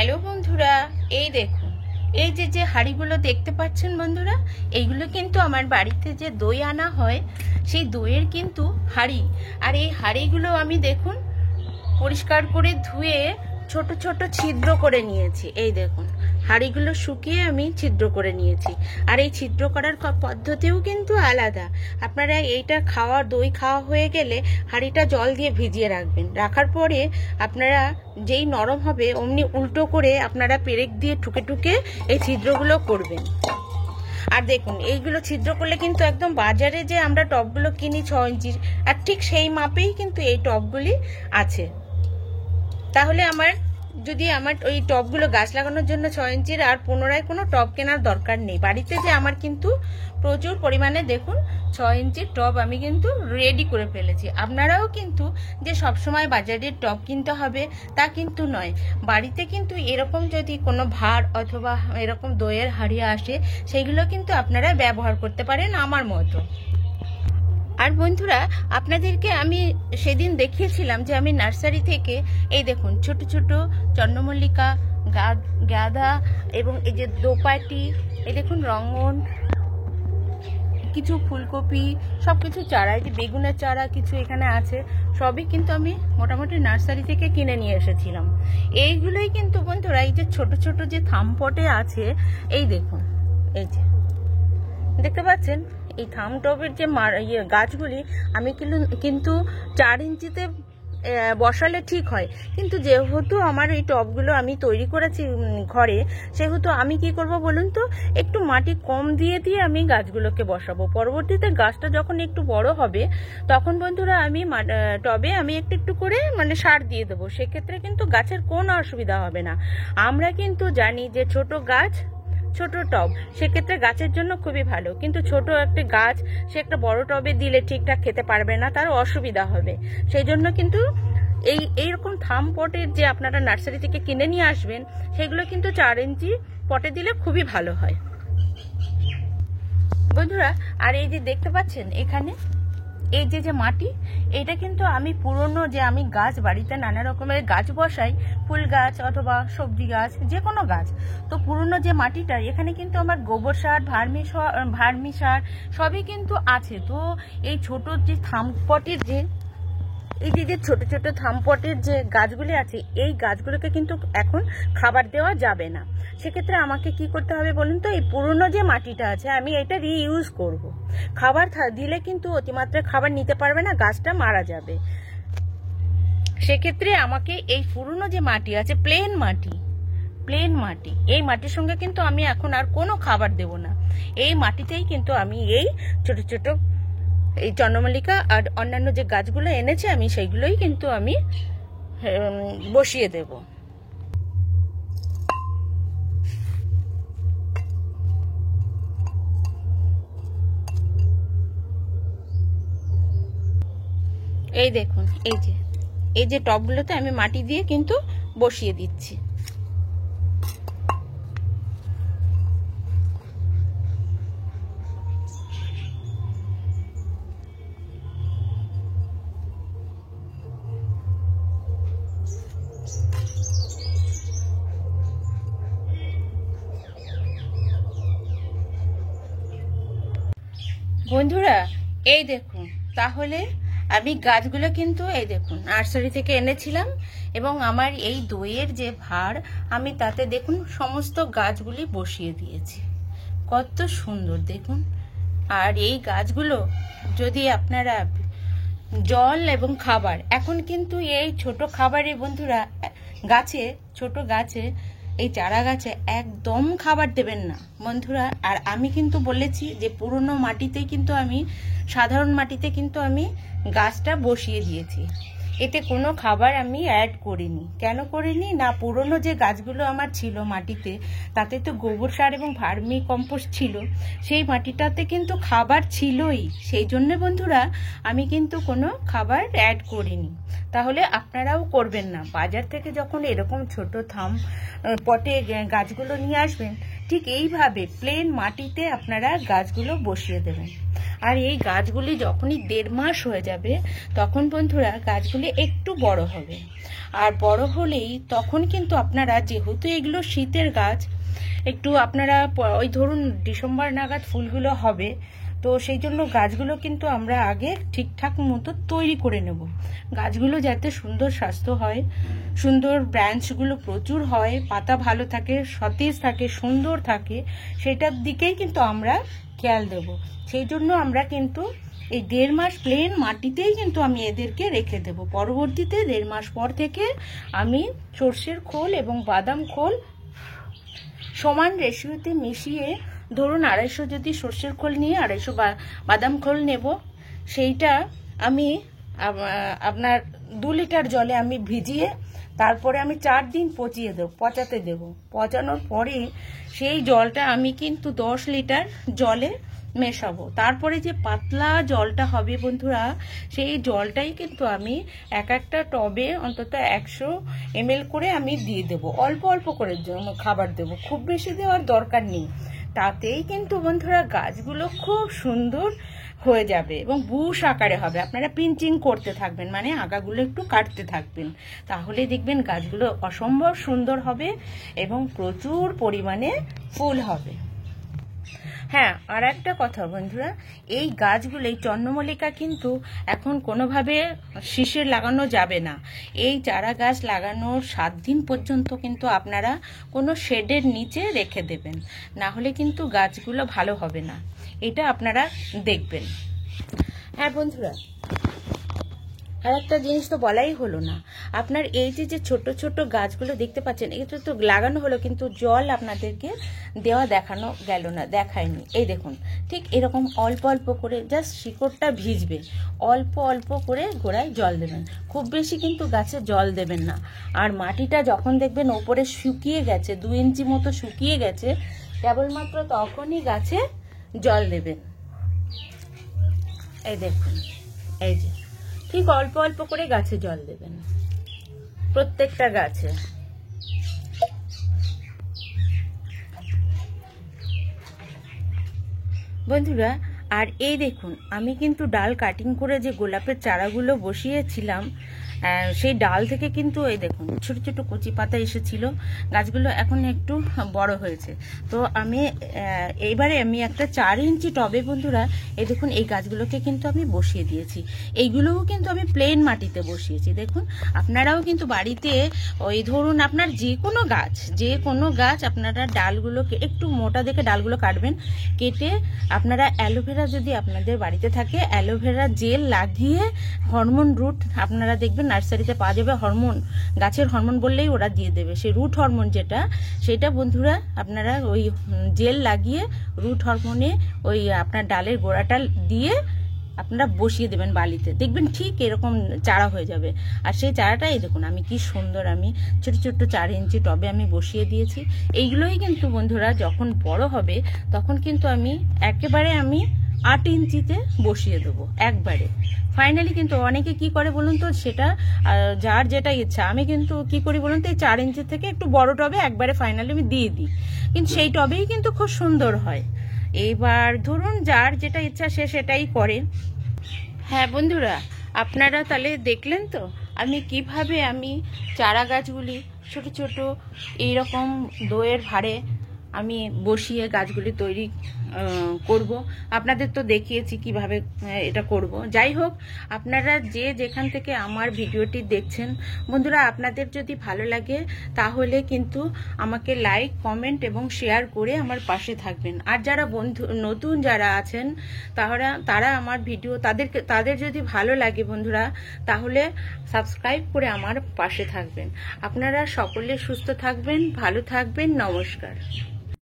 Hello বন্ধুরা, এই দেখুন এই যে হাঁড়িগুলো দেখতে পাচ্ছেন বন্ধুরা, এইগুলো কিন্তু আমার বাড়িতে যে দই আনা হয় সেই দইয়ের কিন্তু হাঁড়ি। আর এই হাঁড়িগুলো আমি দেখুন পরিষ্কার করে ধুয়ে ছোট ছোট ছিদ্র করে নিয়েছি। এই দেখুন হাঁড়িগুলো শুকিয়ে আমি ছিদ্র করে নিয়েছি। আর এই ছিদ্র করার পদ্ধতিও কিন্তু আলাদা। আপনারা এইটা দই খাওয়া হয়ে গেলে হাঁড়িটা জল দিয়ে ভিজিয়ে রাখবেন। রাখার পরে আপনারা যেই নরম হবে অমনি উল্টো করে আপনারা পেরেক দিয়ে ঠুকে ঠুকে এই ছিদ্রগুলো করবেন। আর দেখুন এইগুলো ছিদ্র করলে কিন্তু একদম বাজারে যে আমরা টবগুলো কিনি 6 ইঞ্চির, আর ঠিক সেই মাপেই কিন্তু এই টবগুলি আছে। তাহলে যদি আমার ওই টবগুলো গাছ লাগানোর জন্য 6 ইঞ্চির আর পুনরায় কোনো টব কেনার দরকার নেই। বাড়িতে যে আমার কিন্তু প্রচুর পরিমাণে দেখুন 6 ইঞ্চির টব আমি কিন্তু রেডি করে ফেলেছি। আপনারাও কিন্তু যে সবসময় বাজারের টব কিনতে হবে তা কিন্তু নয়। বাড়িতে কিন্তু এরকম যদি কোনো ভাঁড় অথবা এরকম দইয়ের হাঁড়ি আসে সেইগুলো কিন্তু আপনারা ব্যবহার করতে পারেন আমার মতো। আর বন্ধুরা, আপনাদেরকে আমি সেদিন দেখিয়েছিলাম যে আমি নার্সারি থেকে এই দেখুন ছোট ছোট চন্দ্রমল্লিকা, গাঁদা এবং এই যে দোপাটি, এই দেখুন রঙ্গন, কিছু ফুলকপি, সব কিছু চারা, এই যে বেগুনের চারা কিছু এখানে আছে, সবই কিন্তু আমি মোটামুটি নার্সারি থেকে কিনে নিয়ে এসেছিলাম। এইগুলোই কিন্তু বন্ধুরা এই যে ছোট ছোট যে থামপটে আছে, এই দেখুন এই যে দেখতে পাচ্ছেন এই থাম টবের যে গাছগুলি আমি কিন্তু 4 ইঞ্চিতে বসালে ঠিক হয়। কিন্তু যেহেতু আমার এই টবগুলো আমি তৈরি করেছি ঘরে, সেহেতু আমি কি করব বলুন তো, একটু মাটি কম দিয়ে আমি গাছগুলোকে বসাবো। পরবর্তীতে গাছটা যখন একটু বড় হবে তখন বন্ধুরা আমি টবে আমি একটু করে সার দিয়ে দেবো। সেক্ষেত্রে কিন্তু গাছের কোনো অসুবিধা হবে না। আমরা কিন্তু জানি যে ছোট গাছ ছোট টব সেক্ষেত্রে গাছের জন্য খুবই ভালো, কিন্তু ছোট একটা গাছ সে একটা বড় টবে দিলে ঠিকঠাক খেতে পারবে না, তার অসুবিধা হবে। সেই জন্য কিন্তু এইরকম থাম পটের যে আপনারা নার্সারি থেকে কিনে নিয়ে আসবেন সেগুলো কিন্তু 4 ইঞ্চি পটে দিলে খুবই ভালো হয় বন্ধুরা। আর এই যে দেখতে পাচ্ছেন এখানে এই যে মাটি, এটা কিন্তু আমি পুরনো যে আমি গাছ বাড়িতে নানা রকমের গাছ বসাই, ফুল গাছ অথবা সবজি গাছ, যে কোনো গাছ, তো পুরনো যে মাটিটা এখানে কিন্তু আমার গোবর সার, ভার্মি সার সবই কিন্তু আছে। তো এই ছোট যে থামপটের যে ছোট ছোট থামপটের যে গাছগুলি আছে, এই গাছগুলোকে কিন্তু এখন খাবার দেওয়া যাবে না। সেক্ষেত্রে আমাকে কি করতে হবে বলুন তো, এই পুরনো যে মাটিটা আছে আমি এটা রিইউজ করব। খাবার দিলে কিন্তু অতিমাত্রায় খাবার নিতে পারবে না, গাছটা মারা যাবে। সেক্ষেত্রে আমাকে এই পুরনো যে মাটি আছে, প্লেন মাটি, এই মাটির সঙ্গে কিন্তু আমি এখন আর কোনো খাবার দেব না। এই মাটিতেই কিন্তু আমি এই ছোট ছোট এই চন্দ্রমল্লিকা আর অন্যান্য যে গাছগুলো এনেছি আমি সেইগুলোই কিন্তু আমি বসিয়ে দেব। এই দেখুন এই যে টবগুলোতে আমি মাটি দিয়ে কিন্তু বসিয়ে দিচ্ছি। বন্ধুরা এই দেখুন, তাহলে আমি গাছগুলো কিন্তু এই দেখুন নার্সারি থেকে এনেছিলাম, এবং আমার এই দইয়ের যে ভাঁড় আমি তাতে দেখুন সমস্ত গাছগুলি বসিয়ে দিয়েছি। কত সুন্দর দেখুন। আর এই গাছগুলো যদি আপনারা জল এবং খাবার, এখন কিন্তু এই ছোট খাবারে বন্ধুরা ছোট গাছে এই চারা গাছে একদম খাবার দেবেন না বন্ধুরা। আর আমি কিন্তু বলেছি যে পুরনো মাটিতে কিন্তু আমি সাধারণ মাটিতে কিন্তু আমি গাছটা বসিয়ে দিয়েছি, এতে কোনো খাবার আমি অ্যাড করিনি। কেন করিনি না, পুরনো যে গাছগুলো আমার ছিল মাটিতে তাতে তো গোবর সার এবং ভার্মি কম্পোস্ট ছিল, সেই মাটিটাতে কিন্তু খাবার ছিলই। সেই জন্য বন্ধুরা আমি কিন্তু কোনো খাবার অ্যাড করিনি। তাহলে আপনারাও করবেন না। বাজার থেকে যখন এরকম ছোট পটে গাছগুলো নিয়ে আসবেন, ঠিক এইভাবে প্লেন মাটিতে আপনারা গাছগুলো বসিয়ে দেবেন। আর এই গাছগুলি যখনই 1.5 মাস হয়ে যাবে, তখন বন্ধুরা গাছগুলি একটু বড় হবে। আর বড় হলেই তখন কিন্তু আপনারা, যেহেতু এগুলো শীতের গাছ, একটু আপনারা ওই ধরুন ডিসেম্বর নাগাদ ফুলগুলো হবে, তো সেই জন্য গাছগুলো কিন্তু আমরা আগে ঠিকঠাক মতো তৈরি করে নেব। গাছগুলো যাতে সুন্দর স্বাস্থ্য হয়, সুন্দর ব্রাঞ্চগুলো প্রচুর হয়, পাতা ভালো থাকে, সতেজ থাকে, সুন্দর থাকে, সেটার দিকেই কিন্তু আমরা খেয়াল দেব। সেই জন্য আমরা কিন্তু এই 1.5 মাস প্লেন মাটিতেই কিন্তু আমি এদেরকে রেখে দেব। পরবর্তীতে 1.5 মাস পর থেকে আমি সর্ষের খোল এবং বাদাম খোল সমান রেশিওতে মিশিয়ে, ধরুন 250 যদি সর্ষের খোল নিয়ে 250 বাদাম খোল নেব, সেইটা আমি আপনার 2 লিটার জলে আমি ভিজিয়ে তারপরে আমি 4 দিন পচাতে দেব। পচানোর পরে সেই জলটা আমি কিন্তু 10 লিটার জলে মেশাবো। তারপরে যে পাতলা জলটা হবে বন্ধুরা, সেই জলটাই কিন্তু আমি একটা টবে অন্তত 100 ml করে আমি দিয়ে দেবো। অল্প অল্প করে খাবার দেবো, খুব বেশি দেওয়ার দরকার নেই। তাতেই কিন্তু বন্ধুরা গাছগুলো খুব সুন্দর হয়ে যাবে এবং বুশ আকারে হবে। আপনারা পিঞ্চিং করতে থাকবেন, মানে আগাগুলো একটু কাটতে থাকবেন, তাহলে দেখবেন গাছগুলো অসম্ভব সুন্দর হবে এবং প্রচুর পরিমাণে ফুল হবে। হ্যাঁ, আর একটা কথা বন্ধুরা, এই গাছগুলো, এই চন্দ্রমল্লিকা কিন্তু এখন কোনোভাবে শীষে লাগানো যাবে না। এই চারা গাছ লাগানোর 7 দিন পর্যন্ত কিন্তু আপনারা কোনো শেডের নিচে রেখে দেবেন, না হলে কিন্তু গাছগুলো ভালো হবে না। এটা আপনারা দেখবেন। হ্যাঁ বন্ধুরা, আর একটা জিনিস তো বলাই হলো না, আপনার এই যে ছোট ছোট গাছগুলো দেখতে পাচ্ছেন, এটা তো লাগানো হলো কিন্তু জল আপনাদেরকে দেখানো গেল না, দেখায়নি। এই দেখুন, ঠিক এরকম অল্প অল্প করে জাস্ট শিকড়টা ভিজবে, অল্প অল্প করে গোড়ায় জল দেবেন, খুব বেশি কিন্তু গাছে জল দেবেন না। আর মাটিটা যখন দেখবেন ওপরে শুকিয়ে গেছে, 2 ইঞ্চি মতো শুকিয়ে গেছে, কেবলমাত্র তখনই গাছে জল দেবেন। এই দেখুন, এই যে ঠিক অল্প অল্প করে গাছে জল দেবেন, প্রত্যেকটা গাছে। বন্ধুরা, আর এই দেখুন, আমি কিন্তু ডাল কাটিং করে যে গোলাপের চারাগুলো বসিয়েছিলাম, সেই ডাল থেকে কিন্তু এই দেখুন ছোট ছোট কচি পাতা এসেছিল, গাছগুলো এখন একটু বড় হয়েছে। তো আমি এইবারে একটা 4 ইঞ্চি টবে বন্ধুরা, এই দেখুন এই গাছগুলোকে কিন্তু আমি বসিয়ে দিয়েছি। এইগুলোও কিন্তু আমি প্লেন মাটিতে বসিয়েছি। দেখুন, আপনারাও কিন্তু বাড়িতে ওই ধরুন আপনার যে কোনো গাছ আপনারা ডালগুলোকে একটু মোটা দেখে ডালগুলো কাটবেন, কেটে আপনারা অ্যালোভেরা যদি আপনাদের বাড়িতে থাকে, অ্যালোভেরা জেল লাগিয়ে হরমোন রুট, আপনারা দেখবেন নার্সারিতে পাওয়া যাবে, হরমোন, গাছের হরমোন বললেই ওরা দিয়ে দেবে, সেই রুট হরমোন সেটা বন্ধুরা আপনারা ওই জেল লাগিয়ে রুট হরমোনে ওই আপনার ডালের গোড়াটা দিয়ে আপনারা বসিয়ে দেবেন বালিতে, দেখবেন ঠিক এরকম চারা হয়ে যাবে। আর সেই চারাটাই দেখুন আমি কি সুন্দর, আমি ছোট ছোট 4 ইঞ্চি টবে আমি বসিয়ে দিয়েছি। এইগুলোই কিন্তু বন্ধুরা যখন বড় হবে তখন কিন্তু আমি একেবারে 8 ইঞ্চিতে বসিয়ে দেবো একবারে ফাইনালি। কিন্তু অনেকে কি করে বলুন তো, সেটা যার যেটা ইচ্ছা। আমি কিন্তু কি করি বলুন তো, এই 4 ইঞ্চি থেকে একটু বড় টবে একবারে ফাইনালি আমি দিয়ে দিই, কিন্তু সেই টবেই কিন্তু খুব সুন্দর হয়। এইবার ধরুন যার যেটা ইচ্ছা সে সেটাই করে। হ্যাঁ বন্ধুরা, আপনারা তাহলে দেখলেন তো আমি কিভাবে চারা গাছগুলি ছোট ছোট এইরকম দইয়ের ভাড়ে আমি বসিয়ে গাছগুলি তৈরি করব। আপনাদের তো দেখিয়েছি কিভাবে এটা করব। যাই হোক, আপনারা যে যেখান থেকে আমার ভিডিওটি দেখছেন বন্ধুরা, আপনাদের যদি ভালো লাগে তাহলে কিন্তু আমাকে লাইক, কমেন্ট এবং শেয়ার করে আমার পাশে থাকবেন। আর যারা নতুন যারা আছেন তারা আমার ভিডিও তাদের যদি ভালো লাগে বন্ধুরা, তাহলে সাবস্ক্রাইব করে আমার পাশে থাকবেন। আপনারা সকলে সুস্থ থাকবেন, ভালো থাকবেন। নমস্কার।